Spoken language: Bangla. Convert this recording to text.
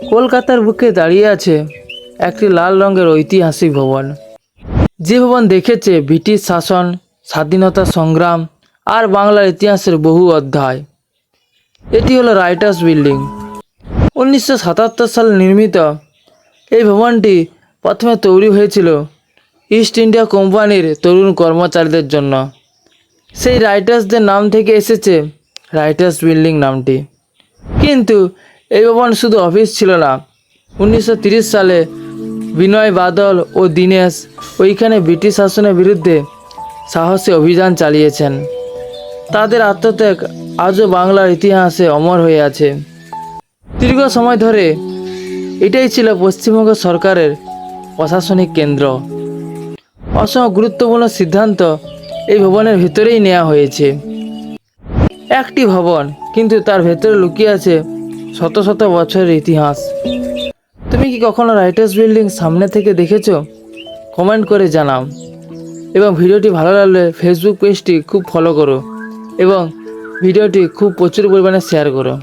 কলকাতার বুকে দাঁড়িয়ে আছে একটি লাল রঙের ঐতিহাসিক ভবন, যে ভবন দেখেছে ব্রিটিশ শাসন, স্বাধীনতা সংগ্রাম আর বাংলার ইতিহাসের বহু অধ্যায়। এটি হলো রাইটার্স বিল্ডিং। 1977 সালে নির্মিত এই ভবনটি প্রথমে তৈরি হয়েছিল ইস্ট ইন্ডিয়া কোম্পানির তরুণ কর্মচারীদের জন্য। সেই রাইটার্সদের নাম থেকে এসেছে রাইটার্স বিল্ডিং নামটি। কিন্তু এই ভবন শুধু অফিস ছিল না। 1930 সালে বিনয় বাদল ও দীনেশ ওইখানে ব্রিটিশ শাসনের বিরুদ্ধে সাহসী অভিযান চালিয়েছেন। তাদের আত্মত্যাগ আজও বাংলার ইতিহাসে অমর হয়ে আছে। দীর্ঘ সময় ধরে এটাই ছিল পশ্চিমবঙ্গ সরকারের প্রশাসনিক কেন্দ্র। অসংখ্য গুরুত্বপূর্ণ সিদ্ধান্ত এই ভবনের ভেতরেই নেওয়া হয়েছে। একটি ভবন, কিন্তু তার ভেতরে লুকিয়ে আছে শত শত বছরের ইতিহাস। তুমি কি কখনো রাইটার্স বিল্ডিং সামনে থেকে দেখেছো? কমেন্ট করে জানাও। এবং ভিডিওটি ভালো লাগলে ফেসবুক পেজটি খুব ফলো করো এবং ভিডিওটি খুব প্রচুর পরিমাণে শেয়ার করো।